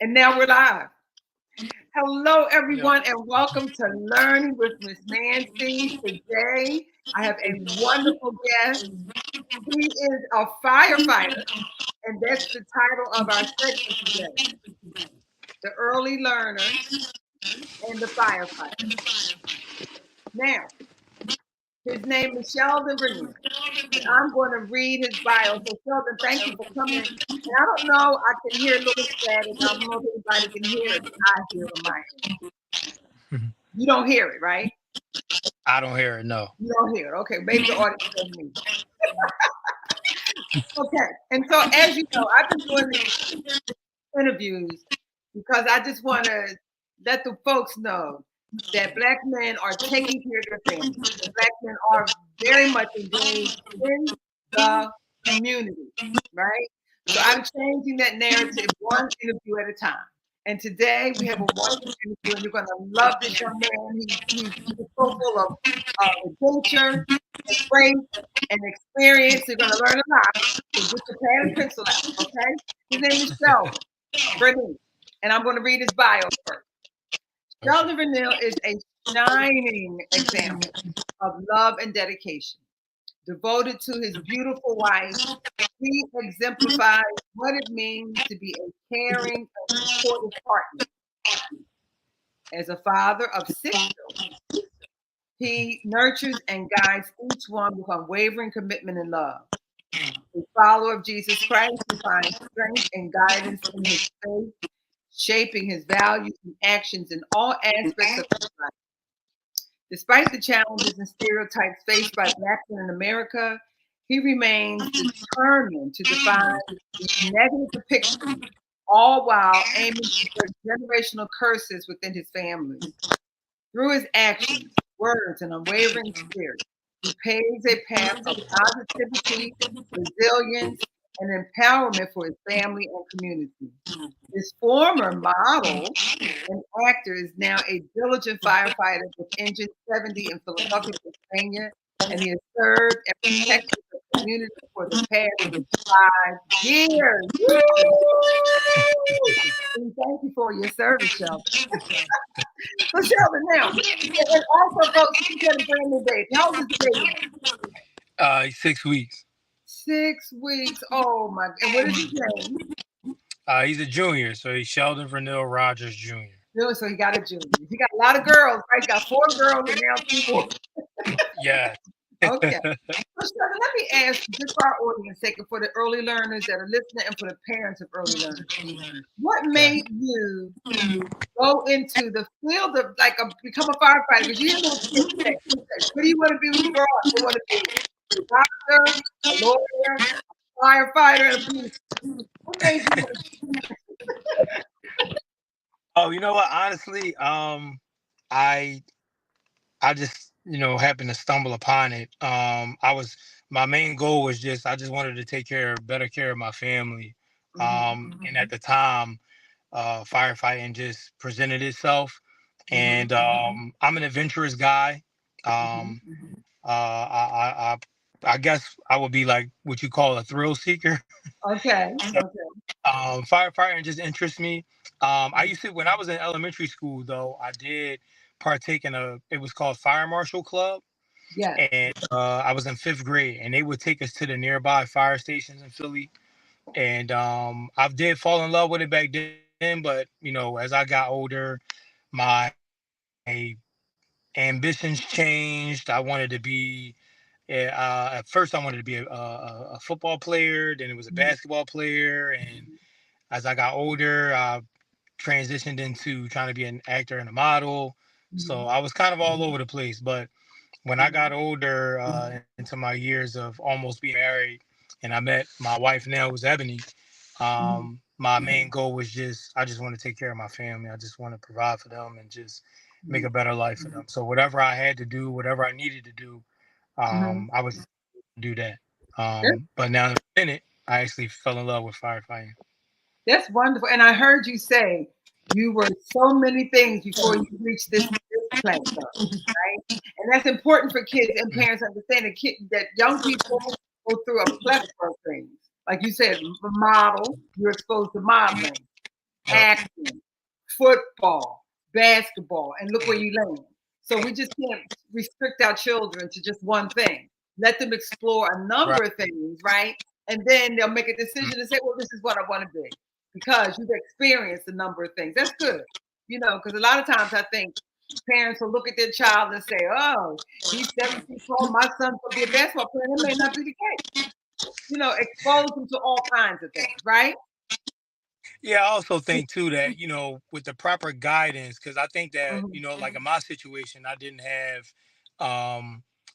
And now we're live. Hello, Yep. everyone, and welcome to Learning with Miss Nancy. Today, I have a wonderful guest. He is a firefighter, and that's the title of our segment today, The Early Learner and the Firefighter. Now, his name is Sheldon Verneil, and I'm going to read his bio. So, Sheldon, thank you for coming. And I don't know, I can hear a little static. I don't know if anybody can hear it. I hear it on my end. You don't hear it, right? I don't hear it. No. You don't hear it. Okay, maybe the audience doesn't hear it. Okay, and so as you know, I've been doing these interviews because I just want to let the folks know that Black men are taking care of their families. Black men are very much engaged in the community, right? So I'm changing that narrative one interview at a time. And today we have a wonderful interview, and you're going to love this young man. He's so full of adventure, and grace, and experience. You're going to learn a lot. So get your pen and pencil out, okay? His name is Sheldon Verneil, and I'm going to read his bio first. Sheldon Verneil is a shining example of love and dedication. Devoted to his beautiful wife, he exemplifies what it means to be a caring and supportive partner. As a father of 6 children, he nurtures and guides each one with unwavering commitment and love. A follower of Jesus Christ, he finds strength and guidance in his faith, shaping his values and actions in all aspects of his life. Despite the challenges and stereotypes faced by Black men in America, he remains determined to defy negative depictions, all while aiming to break generational curses within his family. Through his actions, words, and unwavering spirit, he paves a path of positivity, resilience, and empowerment for his family and community. His former model and actor is now a diligent firefighter with Engine 70 in Philadelphia, Pennsylvania, and he has served and protected the community for the past 5 years. Woo! And thank you for your service, Sheldon. So, Sheldon, now, and also, folks, you got a brand new baby. How old is the baby? 6 weeks. 6 weeks. Oh, my. And what is his name? He's a junior, so he's Sheldon Verneil Rogers Jr. Really? So he got a junior. He got a lot of girls, right? He got 4 girls and now 2 boys. Yeah. Okay. So, Sheldon, let me ask, just for our audience sake, and for the early learners that are listening and for the parents of early learners, what made you go into the field of, like, become a firefighter? Because you hear little kids say, what do you want to be when you grow up? You want to be a doctor, a lawyer, a firefighter, and a police. What made you? Oh, you know what? Honestly, I just happened to stumble upon it. My main goal was I just wanted to take better care of my family. And at the time, firefighting just presented itself, and I'm an adventurous guy. I I guess I would be like what you call a thrill seeker. Okay. So, firefighting just interests me. I used to, when I was in elementary school, though, I did partake in it was called Fire Marshal Club. Yes. And I was in 5th grade, and they would take us to the nearby fire stations in Philly. And I did fall in love with it back then, but as I got older, my ambitions changed. I wanted to be at first I wanted to be a football player, then it was a basketball player, and as I got older, I transitioned into trying to be an actor and a model. So I was kind of all over the place. But when I got older, into my years of almost being married, and I met my wife now, who's Ebony, my main goal was I just want to take care of my family. I just want to provide for them and just make a better life for them. So whatever I had to do, whatever I needed to do, I would do that. But now in a minute, I actually fell in love with firefighting. That's wonderful. And I heard you say you were so many things before you reached this place, right? And that's important for kids and parents to understand that young people go through a plethora of things. Like you said, model, you're exposed to modeling. Yep. acting, football, basketball, and look where you land. So we just can't restrict our children to just one thing. Let them explore a number Right. of things, right? And then they'll make a decision and say, well, this is what I want to be because you've experienced a number of things. That's good, because a lot of times I think parents will look at their child and say, oh, he's 7 feet tall, my son's going to be a basketball player. That may not be the case. Expose them to all kinds of things, right? Yeah, I also think too that with the proper guidance, because I think that Mhm. like in my situation, I didn't have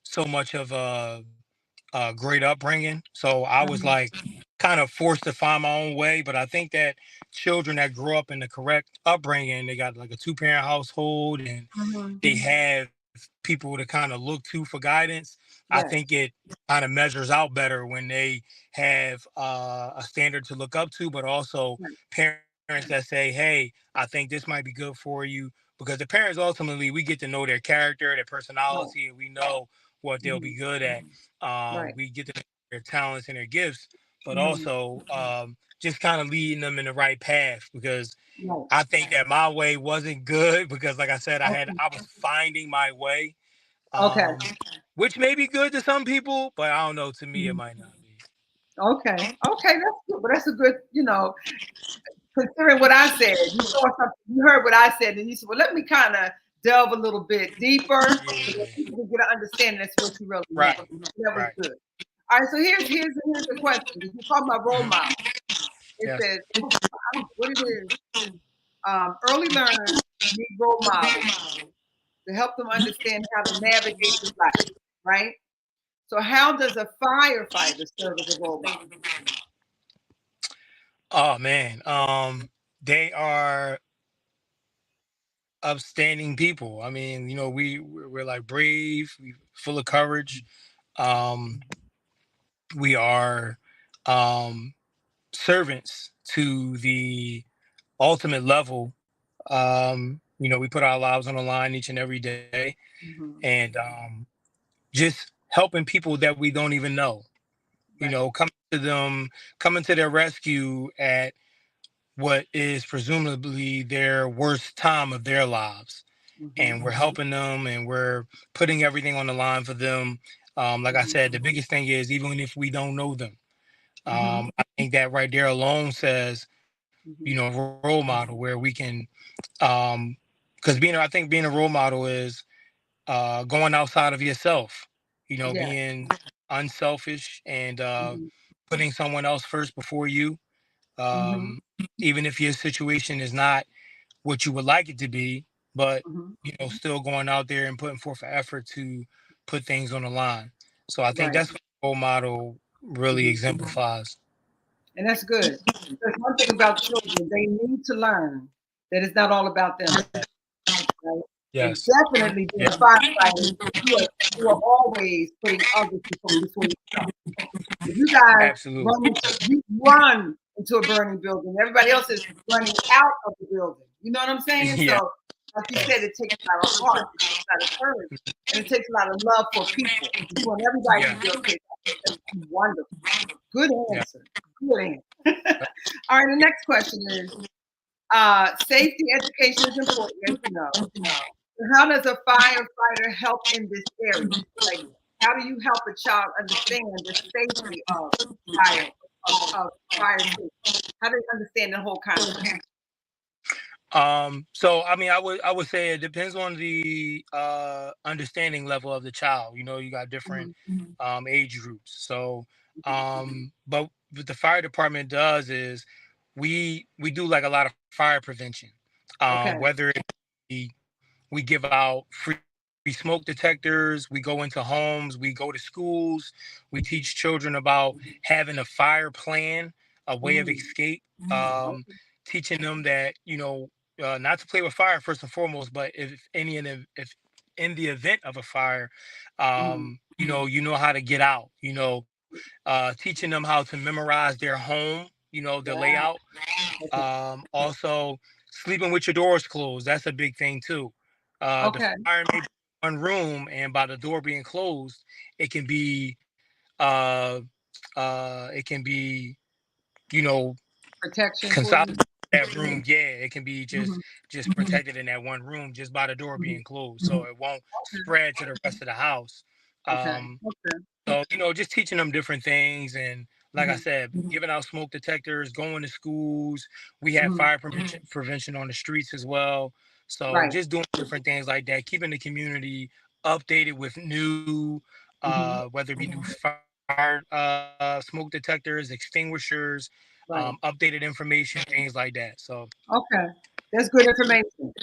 so much of a great upbringing, so I was Mhm. like kind of forced to find my own way. But I think that children that grew up in the correct upbringing, they got like a two-parent household, and Mhm. they have people to kind of look to for guidance. I Yes. think it kind of measures out better when they have a standard to look up to, but also Right. parents that say, "Hey, I think this might be good for you." Because the parents ultimately, we get to know their character, their Right. personality, and we know what they'll be Mhm. good at. Right. We get to know their talents and their gifts, but Mhm. also just kind of leading them in the right path. Because Right. I think that my way wasn't good because, like I said, Okay. I was finding my way, Okay. um, which may be good to some people, but I don't know. To me, it Mhm. might not be. Okay. Okay. That's good. But that's a good, considering what I said, you saw something, you heard what I said, and you said, well, let me kind of delve a little bit deeper so that Yeah. people can get an understanding that's what you really Right. meant. That was Right. good. All right. So here's the question. If you talk about role model, it Yes. says what it is. Early learners need role models to help them understand how to navigate through life, right? So how does a firefighter serve as a role model? Oh man. They are upstanding people. I mean, we're like brave, we full of courage. Um, we are um servants to the ultimate level. We put our lives on the line each and every day, Mhm. and just helping people that we don't even know. Right. Coming to their rescue at what is presumably their worst time of their lives, Mhm. and we're helping them, and we're putting everything on the line for them. Like I Mhm. said, the biggest thing is even if we don't know them, Mhm. I think that right there alone says, Mhm. role model where we can, um, because I think being a role model is going outside of yourself, Yeah. being unselfish and Mhm. putting someone else first before you, Mhm. um, even if your situation is not what you would like it to be, but Mhm. still going out there and putting forth an effort to put things on the line. So I think Right. that's what role model really Mhm. exemplifies. And that's good. Because one thing about children, they need to learn that it's not all about them, right? And Yes. definitely being Yeah. a firefighter, you are always putting others before yourself. If you guys Absolutely. run into a burning building, everybody else is running out of the building. You know what I'm saying? Yeah. So, like you said, it takes a lot of heart, it takes a lot of courage, and it takes a lot of love for people. You want everybody to Yeah. be okay. That's wonderful. Good Yeah. answer. Good answer. All right, the next question is safety education is important, as you know. How does a firefighter help in this area? Like, how do you help a child understand the safety of fire, of fire safety? How do they understand the whole concept? So I would say it depends on the understanding level of the child. You got different Mhm. age groups. So but what the fire department does is we do like a lot of fire prevention. Okay. Whether it be we give out free smoke detectors, we go into homes, we go to schools, we teach children about having a fire plan, a way of Mhm. escape, um, Okay. teaching them that, not to play with fire first and foremost, but if in the event of a fire, Mhm. you know how to get out, teaching them how to memorize their home, the Wow. layout. Okay. Also, sleeping with your doors closed. That's a big thing too. The Okay. fire may be in one room, and by the door being closed, it can be, uh, it can be, you know, Protection for consol- you. that room, it can be Mhm. just protected in that one room, just by the door Mhm. being closed, so it won't spread to the rest of the house. Okay. Um, Okay. so, just teaching them different things. And like I Mhm. said, giving out smoke detectors, going to schools. We have Mhm. fire prevention on the streets as well. So Right. just doing different things like that, keeping the community updated with new, Mhm. whether it be new fire smoke detectors, extinguishers, Right. updated information, things like that. So Okay. That's good information.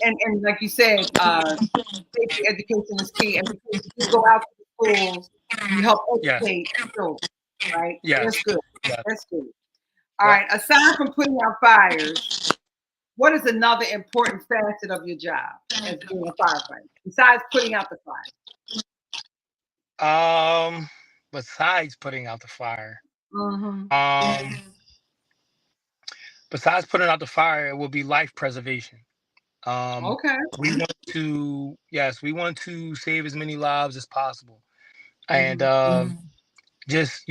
And like you said, safety education is key. And because you go out to the schools, you help yes, educate children, right? So yes, that's good. yes. That's good. All Yep. right. Aside from putting out fires, what is another important facet of your job as being a firefighter besides putting out the fire? Um, besides putting out the fire, Mm-hmm. um, besides putting out the fire, it will be life preservation. Um, Okay. we want to save as many lives as possible, and Mm-hmm. just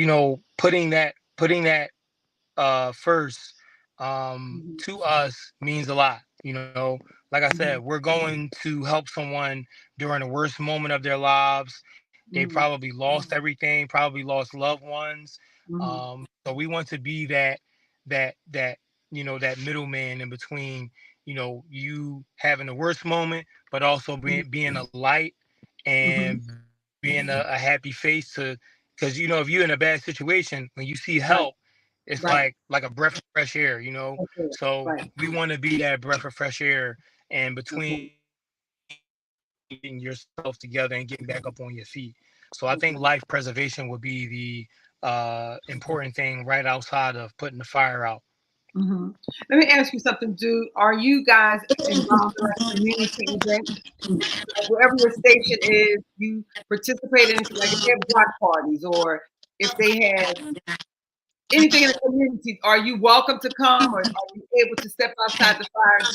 putting that first, Mm-hmm. to us means a lot. Like I Mm-hmm. said, we're going to help someone during the worst moment of their lives. They Mm-hmm. probably lost everything, probably lost loved ones. Mm-hmm. So we want to be that middleman in between, you having the worst moment, but also being a light Mm-hmm. and being a happy face to, because if you're in a bad situation, when you see Right. help, it's Right. like a breath of fresh air. That's it. So Right. we want to be that breath of fresh air, and Okay. between getting yourself together and getting back up on your feet. So I think Okay. life preservation would be the important thing right outside of putting the fire out. Mm-hmm. Let me ask you something, dude. Are you guys involved in like community events? Like wherever your station is, you participate in like if they have block parties or if they have anything in the community, are you welcome to come or are you able to step outside the fire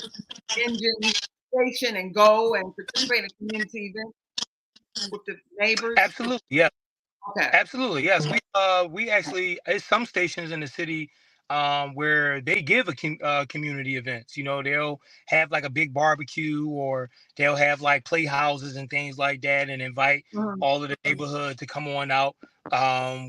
engine station and go and participate in a community event with the neighbors? Absolutely, yeah. Okay. Absolutely, yes. We actually, there's some stations in the city where they give community events. They'll have like a big barbecue, or they'll have like playhouses and things like that, and invite Mhm. all of the neighborhood to come on out.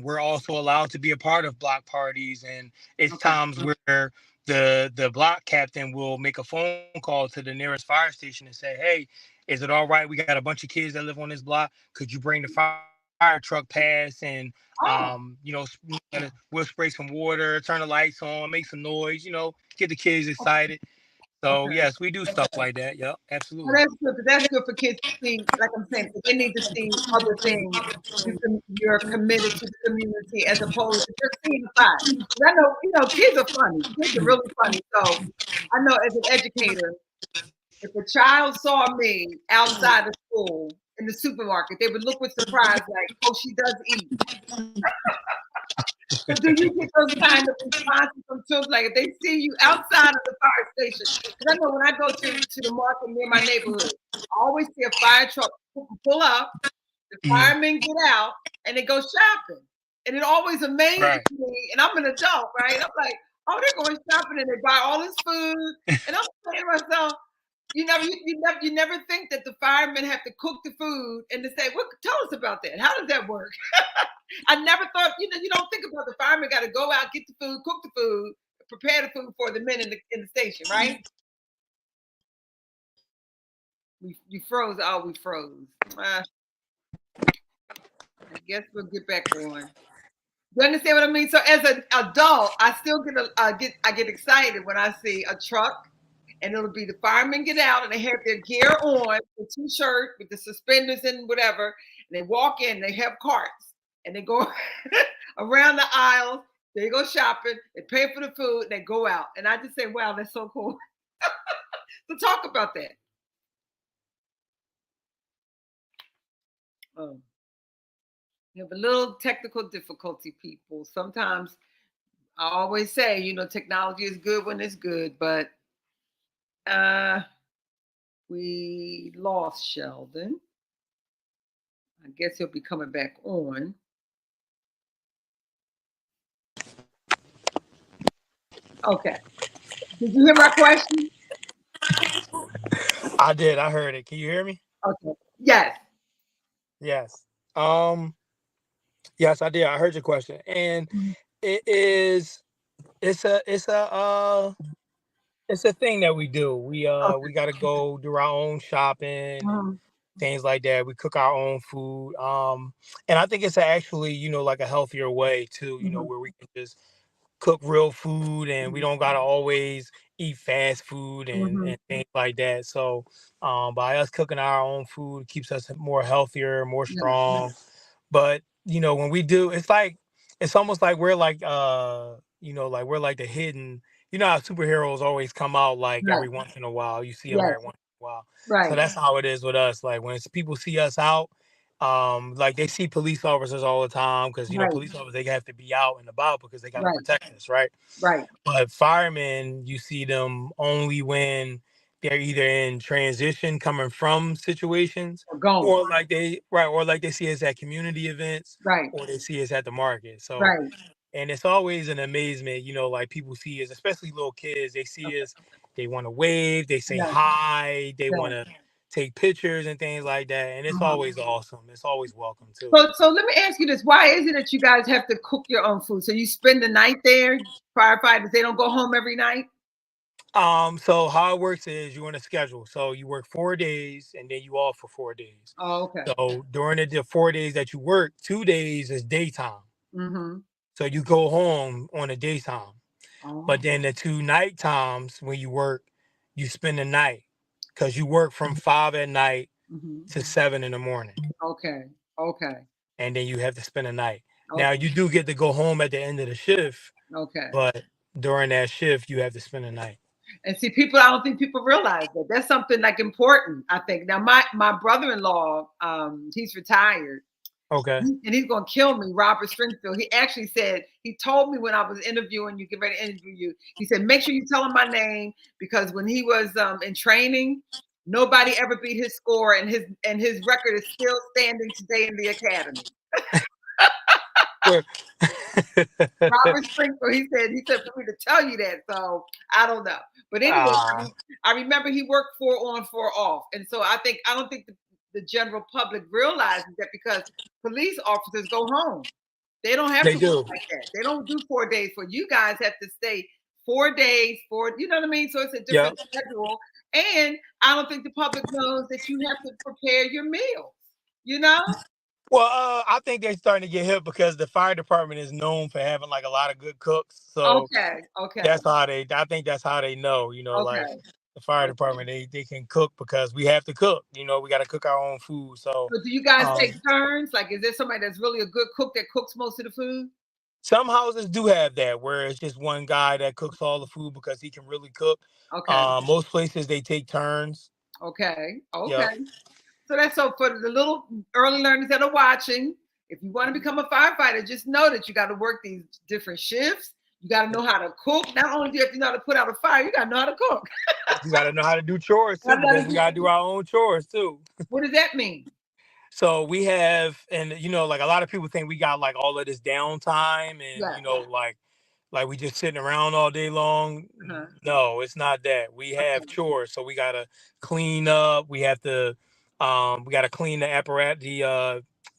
We're also allowed to be a part of block parties, and it's Okay. times where the block captain will make a phone call to the nearest fire station and say, "Hey, is it all right? We got a bunch of kids that live on this block. Could you bring the fire truck past, and Oh, we'll spray some water, turn the lights on, make some noise, get the kids excited." So okay. yes, we do stuff like that. Yep, Well, absolutely. that's good. 'Cause that's good for kids to see. Like I'm saying, 'cause they need to see other things. You're committed to the community as opposed to just seeing the fire. 'Cause I know, kids are funny. Kids are really funny. So I know as an educator, if a child saw me outside of school in the supermarket, they would look with surprise, like, "Oh, she does eat." So do you get those kind of responses from children? Like if they see you outside of the fire station? Because I know when I go to the market near my neighborhood, I always see a fire truck pull up, the Mhm. firemen get out, and they go shopping. And it always amazes Right. me. And I'm an adult, right? I'm like, oh, they're going shopping and they buy all this food. And I'm saying to myself, you never think that the firemen have to cook the food and to say, "What? Tell us about that. How does that work?" I never thought, you don't think about the firemen got to go out, get the food, cook the food, prepare the food for the men in the station, right? You froze. Oh, we froze. I guess we'll get back on. You understand what I mean? So as an adult, I still get excited when I see a truck, and it'll be the firemen get out and they have their gear on, the t-shirt with the suspenders and whatever, and they walk in. They have carts and they go around the aisles. They go shopping. They pay for the food. They go out, and I just say, "Wow, that's so cool." So talk about that. Um, you have a little technical difficulty, people. Sometimes I always say, technology is good when it's good, but uh, we lost Sheldon. I guess he'll be coming back on. Okay. Did you hear my question? I did. I heard it. Can you hear me? Okay. Yes. Yes. Um. Yes, I did. I heard your question, and Mhm. it is. It's a thing that we do. We Okay. got to go do our own shopping and Mhm. things like that. We cook our own food. And I think it's actually, like a healthier way too. Mhm. Where we can just cook real food and we Mhm. don't gotta always eat fast food Mhm. and things like that. So by us cooking our own food keeps us more healthier, more Yeah. strong. But when we do, it's almost like we're like like we're like the hidden, how superheroes always come out like Right. every once in a while. You see them Yes. every once in a while. So Right. that's how it is with us. Like when people see us out, like they see police officers all the time because Right. police officers, they have to be out and about because they got to Right. protect us, right? Right. But firemen, you see them only when they're either in transition coming from situations, Or going. or like they see us at community events, Right. or they see us at the market. So, Right. and it's always an amazement, like people see us, especially little kids, they see Okay. us, they want to wave, they say Yeah. hi, they Yeah. want to take pictures and things like that. And it's Uh-huh. always awesome. It's always welcome too. So let me ask you this: why is it that you guys have to cook your own food? So you spend the night there. Firefighters, they don't go home every night. So how it works is you on a schedule. So you work 4 days and then you off for 4 days. Oh, okay. So during the 4 days that you work, 2 days is daytime. Mm-hmm. So you go home on the daytime. But Oh. then the two night times when you work, you spend the night because you work from 5 at night Mm-hmm. to 7 in the morning. Okay. Okay. And then you have to spend the night. Now Okay. you do get to go home at the end of the shift, Okay. but during that shift you have to spend the night. And see, people, I don't think people realize that. That's something like important, I think. Now, my brother-in-law, he's retired, Okay. and he's gonna kill me, Robert Stringfield. He actually said, he told me when I was interviewing you, get ready to interview you, he said, make sure you tell him my name, because when he was in training, nobody ever beat his score, and his record is still standing today in the academy. Where- Robert Springfield, he said for me to tell you that. So I don't know. But anyway, Ah, I remember he worked 4 on, 4 off. And so I don't think the general public realizes that, because police officers go home. They don't have they to work do. like that. They don't do 4 days. For you guys have to stay 4 days, you know what I mean? So it's a Yep. different schedule. And I don't think the public knows that you have to prepare your meals, you know? Well, I think they're starting to get hip because the fire department is known for having like a lot of good cooks. So Okay, okay, that's how they. I think that's how they know. Like okay. the fire department, they can cook because we have to cook. We got to cook our own food. So So do you guys um, take turns? Like, is there somebody that's really a good cook that cooks most of the food? some houses do have that where it's just one guy that cooks all the food because he can really cook. Okay. Most places they take turns. Okay. Okay. Yep. So that's so for the little early learners that are watching. If you want to become a firefighter, just know that you got to work these different shifts. You got to know how to cook. Not only do you have to know how to put out a fire, you got to know how to cook. You got to know how to do chores too because we got to do our own chores too. What does that mean? So we have, and like a lot of people think we got like all of this downtime, and Yeah. like we just sitting around all day long. Uh-huh. No, it's not that. We have Okay. chores, so we gotta clean up. We gotta clean the apparatus,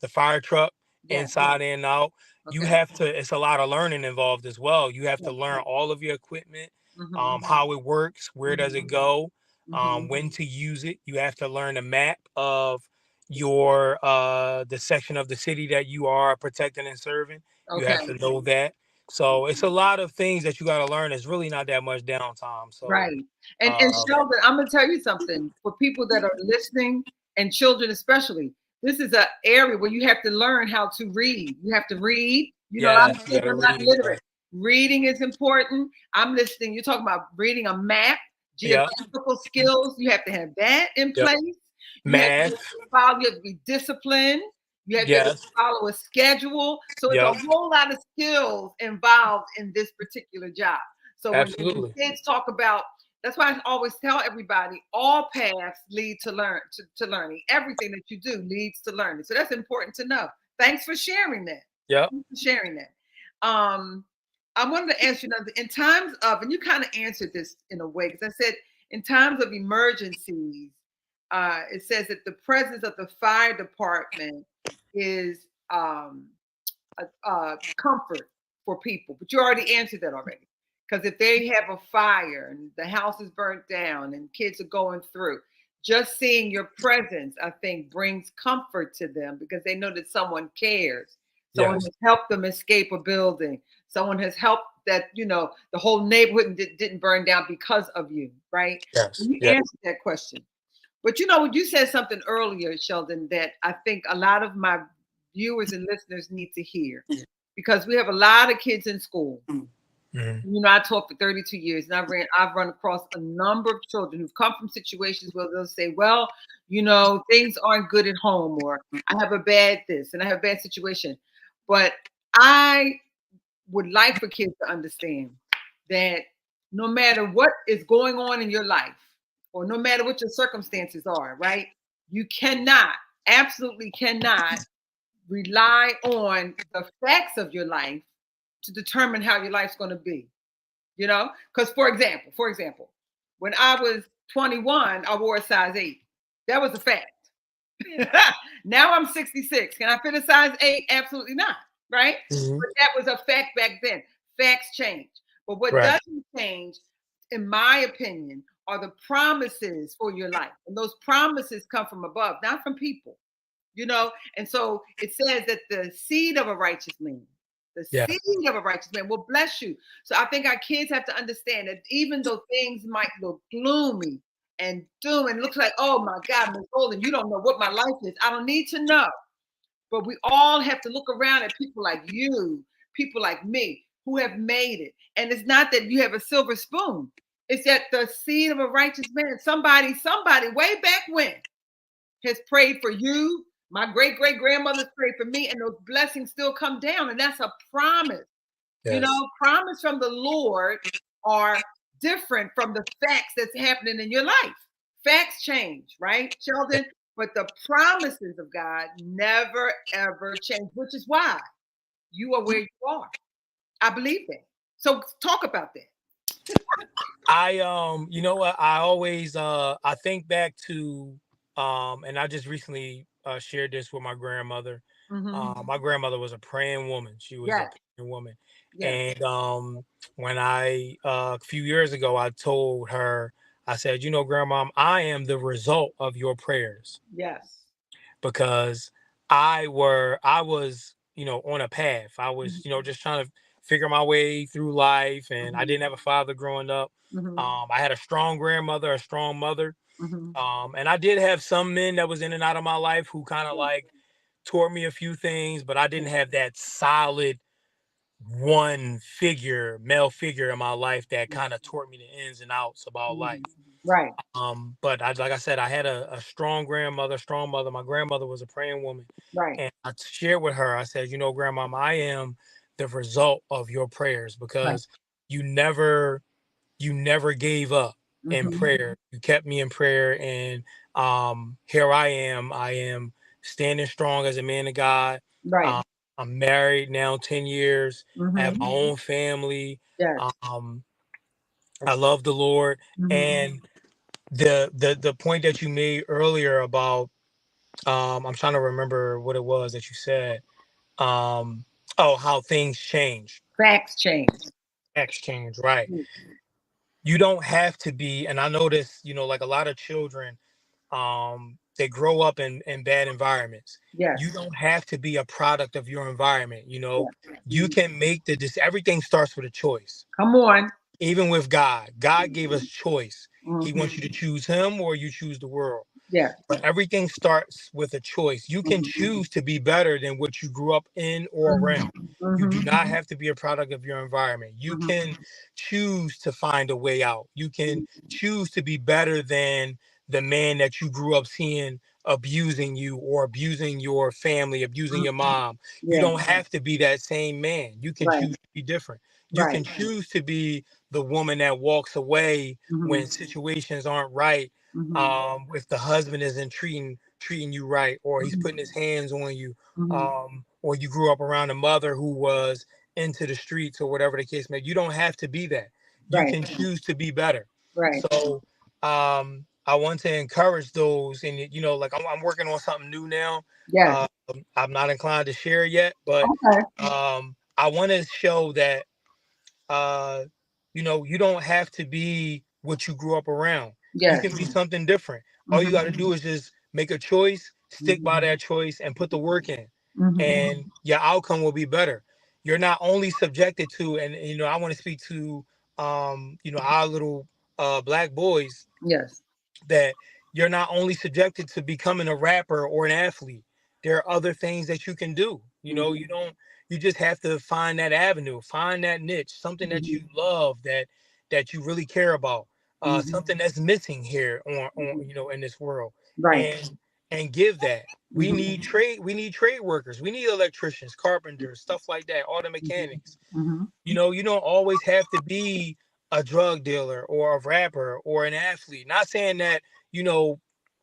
the fire truck Yeah. inside and out. You Okay. have to. It's a lot of learning involved as well. You have Yeah. to learn all of your equipment, Mm-hmm. how it works, where does it Mm-hmm. go, Mm-hmm. when to use it. You have to learn the map of your the section of the city that you are protecting and serving. You have Okay. to know that. So it's a lot of things that you got to learn. It's really not that much downtime. So Right. And um, Sheldon, I'm gonna tell you something. For people that are listening, and children especially, this is an area where you have to learn how to read. You have to read. A lot of yes, you kids got to are not read. literate. Reading is important. I'm listening. You're talking about reading a map, Yep, geographical skills. You have to have that in yep. place. You have to be able Math. to follow. You have to be disciplined. You have to be able to Yes, follow a schedule. So it's a yep. whole lot of skills involved in this particular job. So when Absolutely. kids talk about, that's why I always tell everybody, all paths lead to learning. Everything that you do leads to learning. So that's important to know. Thanks for sharing that. Yep. Thanks for sharing that. Um, I wanted to ask you another. In times of, and you kind of answered this in a way, because I said in times of emergencies, it says that the presence of the fire department is a comfort for people. But you already answered that already. Because if they have a fire and the house is burnt down and kids are going through, just seeing your presence, I think, brings comfort to them because they know that someone cares. Someone Yes. has helped them escape a building. Someone has helped that, the whole neighborhood didn't burn down because of you, right? Yes. You Yes. answered that question. But you said something earlier, Sheldon, that I think a lot of my viewers and listeners need to hear because we have a lot of kids in school. Mm-hmm. I taught for 32 years and I've run across a number of children who've come from situations where they'll say, well, things aren't good at home, or I have a bad this and I have a bad situation. But I would like for kids to understand that no matter what is going on in your life, or no matter what your circumstances are, right? You absolutely cannot rely on the facts of your life to determine how your life's going to be. Because for example, when I was 21, I wore a size 8. That was a fact. Now I'm 66. Can I fit a size 8? Absolutely not. Right? Mm-hmm. But that was a fact back then. Facts change. But what Right. doesn't change, in my opinion, are the promises for your life. And those promises come from above, not from people. And so it says that the seed of a righteous man, Yeah. will bless you. So I think our kids have to understand that even though things might look gloomy and doom and looks like, oh my God, Miss Golden, you don't know what my life is. I don't need to know. But we all have to look around at people like you, people like me, who have made it. And it's not that you have a silver spoon. It's that the seed of a righteous man, somebody way back when has prayed for you. My great grandmother's prayed for me, and those blessings still come down. And that's a promise. Yes. Promise from the Lord are different from the facts that's happening in your life. Facts change, right, Sheldon? But the promises of God never, ever change, which is why you are where you are. I believe that. So talk about that. You know what? I always I think back to and I just recently shared this with my grandmother. My grandmother was a praying woman. She was a Yes, praying woman. yes, And when I a few years ago I told her, I said, grandma, I am the result of your prayers, yes. because I was, on a path. I was, just trying to figure my way through life, and I Mhm, didn't have a father growing up. mhm, I had a strong grandmother, a strong mother. mhm. And I did have some men that was in and out of my life who kind of like taught me a few things, but I didn't have that solid male figure in my life that kind of taught me the ins and outs about life. Mhm. Right, But like I said, I had a strong grandmother, strong mother. My grandmother was a praying woman. right, And I shared with her, I said, grandma, I am the result of your prayers, right. because you never, you never gave up in Mhm. prayer. You kept me in prayer. And here I am standing strong as a man of God. Right. Um, I'm married now 10 years. I have my Mhm. own family. Yes. Um, I love the Lord. Mhm. And the point that you made earlier about I'm trying to remember what it was that you said. Um oh, how things change. Facts change. Exchange, right. Mm. You don't have to be, and I notice, like a lot of children, they grow up in bad environments. You Yes. don't have to be a product of your environment. Yes. You can make everything starts with a choice. Come on. Even with God gave us choice. He Mhm. wants you to choose him or you choose the world. Yes. But everything starts with a choice. You can Mhm. choose to be better than what you grew up in or Mhm. around. You do Mhm. not have to be a product of your environment. You Mhm. can choose to find a way out. You can choose to be better than the man that you grew up seeing abusing you or abusing your family, abusing Mhm. your mom. You Yeah. don't have to be that same man. You can Right. choose to be different. You Right. can choose to be the woman that walks away Mhm. when situations aren't right, Mhm. if the husband isn't treating you right, or he's Mhm. putting his hands on you, Mhm. or you grew up around a mother who was into the streets or whatever the case may be. You don't have to be that. You Right. can choose to be better. Right. So I want to encourage those, and like I'm working on something new now. Yes. Um, I'm not inclined to share yet, but Okay. I want to show that uh, you don't have to be what you grew up around. You Yes. can be something different. All you Mm-hmm. got to do is just make a choice, stick by that choice, and put the work in, Mm-hmm. and your outcome will be better. You're not only subjected to, and I want to speak to, our little black boys, Yes. that you're not only subjected to becoming a rapper or an athlete. There are other things that you can do. Mm-hmm. You just have to find that avenue, find that niche, something that Mm-hmm. you love, that you really care about, Mm-hmm. something that's missing here Mm-hmm. in this world, Right. and give that. We Mm-hmm. need trade workers. We need electricians, carpenters, stuff like that, auto mechanics. Mm-hmm. You don't always have to be a drug dealer or a rapper or an athlete. Not saying that,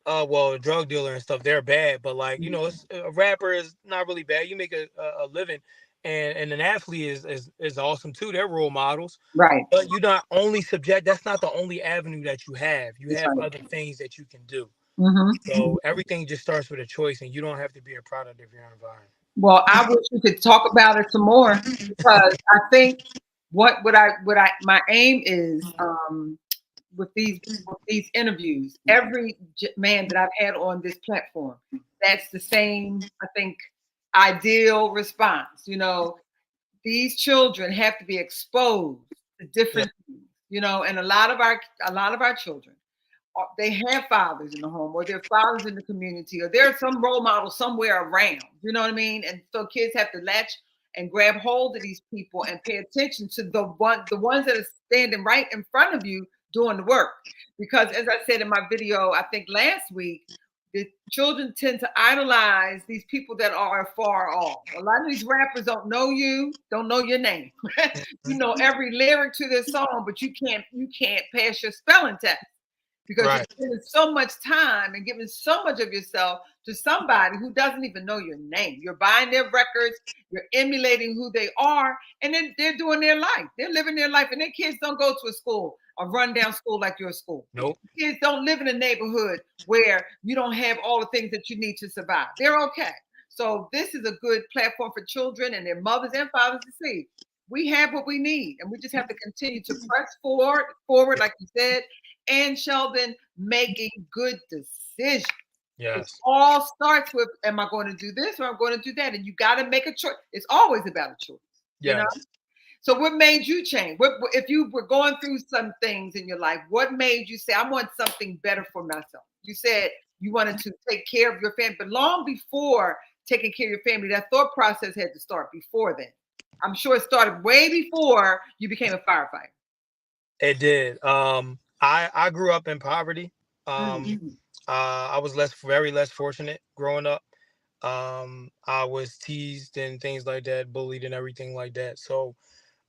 a drug dealer and stuff, they're bad, but like, a rapper is not really bad. You make a living, and an athlete is awesome too. They're role models. Right. But you're not only subject, that's not the only avenue that you have. You That's have right. other things that you can do. Mm-hmm. So everything just starts with a choice, and you don't have to be a product of your environment. Well, I wish we could talk about it some more because I think what I my aim is with these interviews, every man that I've had on this platform, that's the same, I think, ideal response. These children have to be exposed to Yeah. different things, and a lot of our children, they have fathers in the home, or their fathers in the community, or there's some role model somewhere around. You know what I mean? And so kids have to latch and grab hold of these people and pay attention to the ones that are standing right in front of you doing the work. Because as I said in my video, I think last week, the children tend to idolize these people that are far off. A lot of these rappers don't know you, don't know your name. You know every lyric to their song, but you can't pass your spelling test because you're Right. spending so much time and giving so much of yourself to somebody who doesn't even know your name. You're buying their records, you're emulating who they are, and then they're doing their life. They're living their life, and their kids don't go to a school, a rundown school like your school. Nope. Kids don't live in a neighborhood where you don't have all the things that you need to survive. They're okay. So this is a good platform for children and their mothers and fathers to see. We have what we need, and we just have to continue to press forward, like you said, and Sheldon, making good decisions. It Yes. all starts with, am I going to do this or am I going to do that? And you got to make a choice. It's always about a choice, you know? Yes. So what made you change? If you were going through some things in your life, what made you say, I want something better for myself? You said you wanted to take care of your family, but long before taking care of your family, that thought process had to start before then. I'm sure it started way before you became a firefighter. It did. I grew up in poverty. Mm-hmm. I was very less fortunate growing up. I was teased and things like that, bullied and everything like that. So,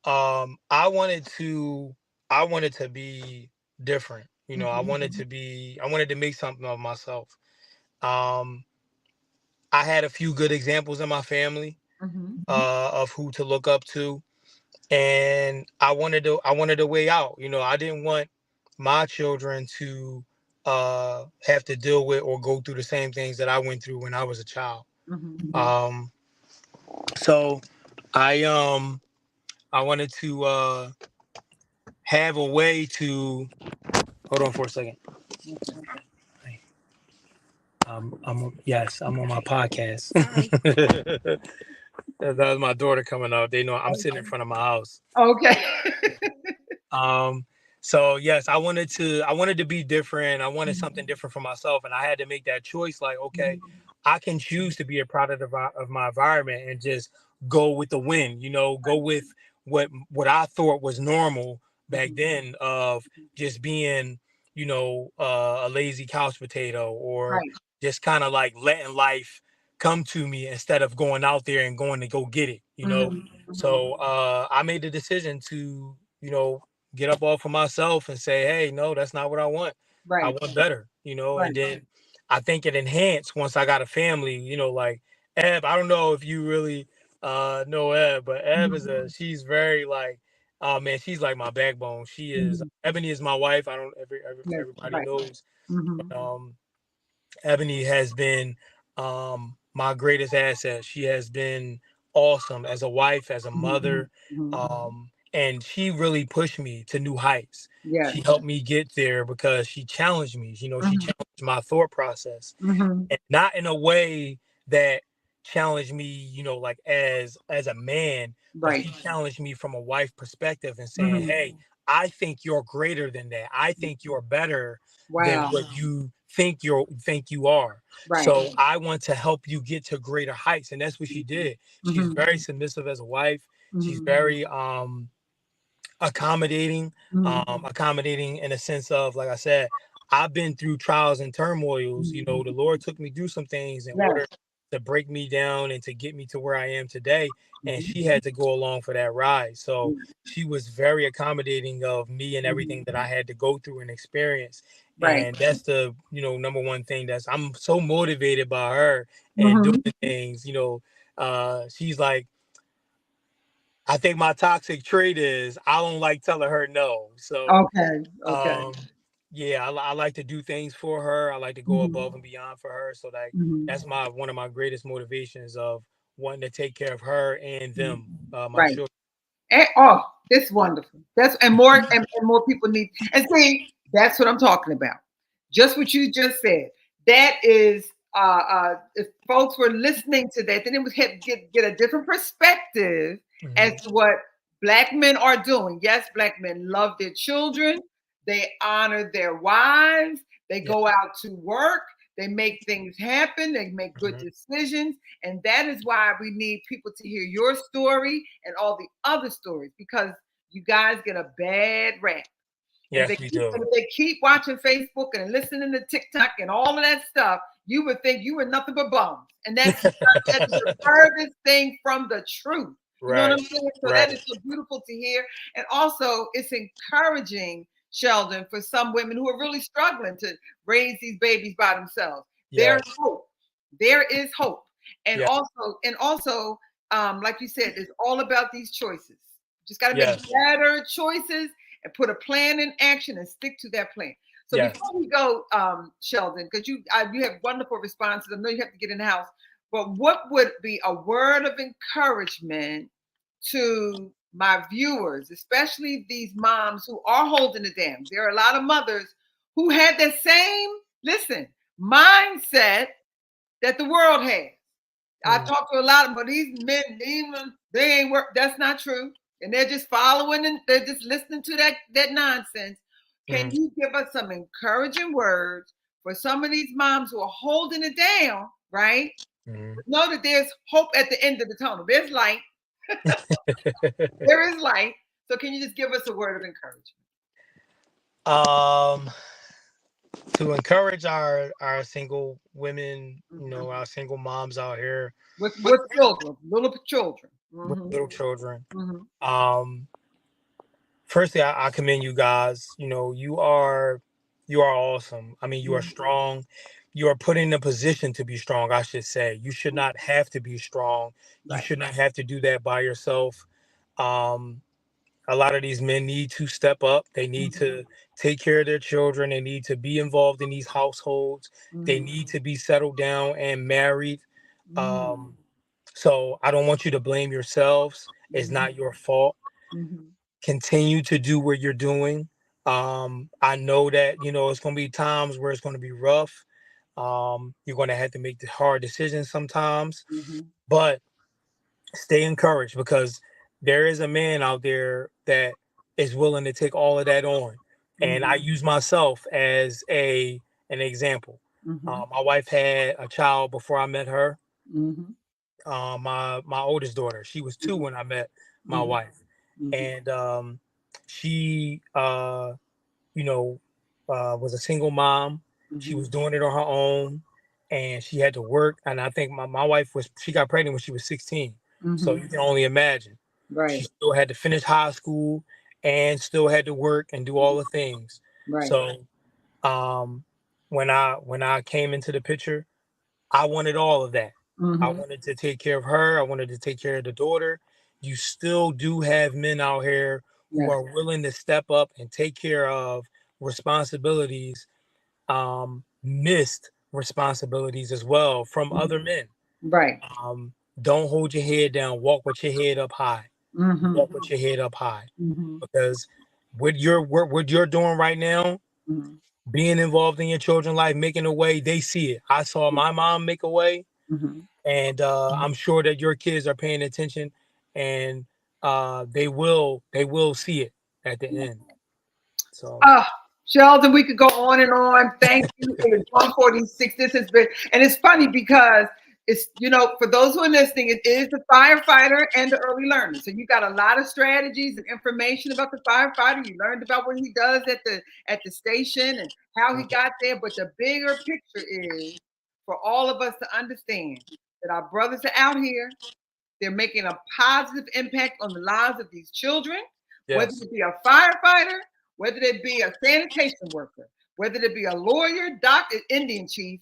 I wanted to be different. Mm-hmm. I wanted to make something of myself. Um, I had a few good examples in my family, Mm-hmm. of who to look up to, and I wanted a way out. I didn't want my children to have to deal with or go through the same things that I went through when I was a child. Mm-hmm. Um, so I wanted to have a way to hold on for a second. Okay. Yes, I'm on my podcast. That was my daughter coming up. They know I'm sitting in front of my house. Okay. Um, so yes, I wanted to be different. I wanted something different for myself, and I had to make that choice. Like, okay, I can choose to be a product of my environment and just go with the wind. Go with what I thought was normal back then, of just being, a lazy couch potato, or Right. just kind of like letting life come to me instead of going out there and going to go get it. Mm-hmm. Mm-hmm. So I made the decision to, get up off of myself and say, hey, no, that's not what I want. I Right. want better, and Right. then I think it enhanced once I got a family, like, Eb, I don't know if you really No, Eb, but Eb is Mhm. she's very like, oh man, she's like my backbone. She is Mhm. Ebony is my wife. I don't Yes, everybody right. knows. Mhm. Ebony has been my greatest asset. She has been awesome as a wife, as a Mhm. mother, Mhm. and she really pushed me to new heights. Yes. She helped me get there because she challenged me. She Mhm. challenged my thought process, Mhm. and not in a way that challenged me, like as a man, but Right. she challenged me from a wife perspective and saying, Mhm. "Hey, I think you're greater than that. I think you're better than Wow. what you think you are. Right. So I want to help you get to greater heights." And that's what she did. She's Mhm. very submissive as a wife. She's Mhm. very accommodating, Mhm. accommodating in a sense of, like I said, I've been through trials and turmoils. Mhm. The Lord took me through some things in Yes. order to break me down and to get me to where I am today. And Mhm. she had to go along for that ride. So Mhm. she was very accommodating of me and Mhm. everything that I had to go through and experience. Right. And that's the, number one thing that's I'm so motivated by her and doing Mhm. things, she's like, I think my toxic trait is I don't like telling her no. So, Okay. Okay. um, yeah, I like to do things for her. I like to go Mhm. above and beyond for her. So like Mhm. that's my one of my greatest motivations of wanting to take care of her and Mhm. them, my Right. children. Oh, it's wonderful. That's and more people need. And see, that's what I'm talking about. Just what you just said. That is, if folks were listening to that, then it would get a different perspective as Hmm. to what black men are doing. Yes, black men love their children. They honor their wives. They Yeah. go out to work. They make things happen. They make good Hmm. decisions. And that is why we need people to hear your story and all the other stories, because you guys get a bad rap. And Yes, we do. if they keep watching Facebook and listening to TikTok and all of that stuff, you would think you were nothing but bums. And that's the furthest thing from the truth. You know what Right. I'm saying? So that Right. is so beautiful to hear. And also, it's encouraging, Sheldon, for some women who are really struggling to raise these babies by themselves. There's Yes. hope. There is hope. And Yeah. also, like you said, it's all about these choices. Just got to make Yes. better choices and put a plan in action and stick to that plan. So Yes. before we go, Sheldon, because you have wonderful responses. I know you have to get in the house, but what would be a word of encouragement to my viewers, especially these moms who are holding it down? There are a lot of mothers who had the same, listen, mindset that the world has. I Mm, talked to a lot of, but these men, even they ain't work. That's not true, and they're just following and they're just listening to that nonsense. Can mm, you give us some encouraging words for some of these moms who are holding it down? Right? mm. Know that there's hope at the end of the tunnel. There's light. There is light. So can you just give us a word of encouragement? um, to encourage our single women, Mhm. our single moms out here With children, little children. with Hmm. little children. Hmm. Um, Firstly, I commend you guys. You are awesome. I mean, you are Hmm. strong. You are put in a position to be strong, I should say. You should not have to be strong. You Right. should not have to do that by yourself. Um, a lot of these men need to step up. They need Hmm. to take care of their children. They need to be involved in these households. They Hmm. need to be settled down and married. Hmm. Um, so I don't want you to blame yourselves. It's Hmm. not your fault. Hmm. Continue to do what you're doing. I know that it's going to be times where it's going to be rough. You're going to have to make the hard decisions sometimes, Hmm. but stay encouraged because there is a man out there that is willing to take all of that on. And I Hmm. use myself as an example. Hmm. My wife had a child before I met her. Hmm. My oldest daughter, she was 2 Mhm, when I met my mhm, wife, mhm, and she you know was a single mom. She mhm, was doing it on her own, and she had to work. And I think my wife she got pregnant when she was 16, so mhm. you can only imagine. She Right, still had to finish high school and still had to work and do all the things. right. So um, when I came into the picture, I wanted all of that. I Mm-hmm. wanted to take care of her. I wanted to take care of the daughter. You still do have men out here who Yes. are willing to step up and take care of responsibilities, missed responsibilities as well from other men. Right. Don't hold your head down. Walk with your head up high. Mm-hmm. Walk with your head up high, Mm-hmm. because what you're doing right now, Mm-hmm. being involved in your children's life, making a way, they see it. I saw my mom make a way, Mm-hmm. and I'm sure that your kids are paying attention, and they will see it at the end. So Ah, Sheldon, we could go on and on. Thank you. It is 1:46. This has been, and it's funny because it's, for those who are listening, it is the firefighter and the early learner. So you got a lot of strategies and information about the firefighter. You learned about what he does at the station and how he got there. But the bigger picture is for all of us to understand that our brothers are out here. They're making a positive impact on the lives of these children, whether yes, it be a firefighter, whether it be a sanitation worker, whether it be a lawyer, doctor, Indian chief.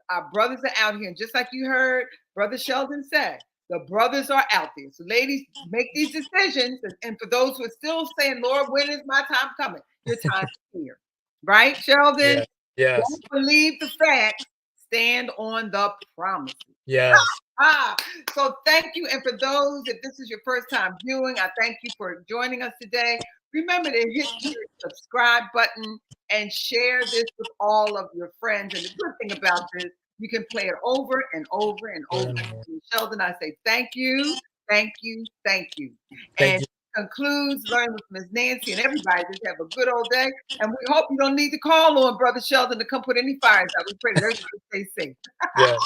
Our brothers are out here. And just like you heard Brother Sheldon say, the brothers are out there. So, ladies, make these decisions. And for those who are still saying, Lord, when is my time coming? Your time is here. Right, Sheldon? yes, yes, Don't believe the facts, stand on the promises. yes, Ah, so thank you. And for those, if this is your first time viewing, I thank you for joining us today. Remember to hit your subscribe button and share this with all of your friends. And the good thing about this, you can play it over and over and over. And Sheldon, I say thank you, thank you, thank you. thank And you. concludes Learn with Ms. Nancy and everybody. Just have a good old day. And we hope you don't need to call on Brother Sheldon to come put any fires out. We pray that everybody stay safe. Yes,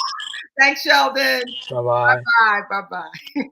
Thanks, Sheldon. bye bye. Bye. Bye. Bye.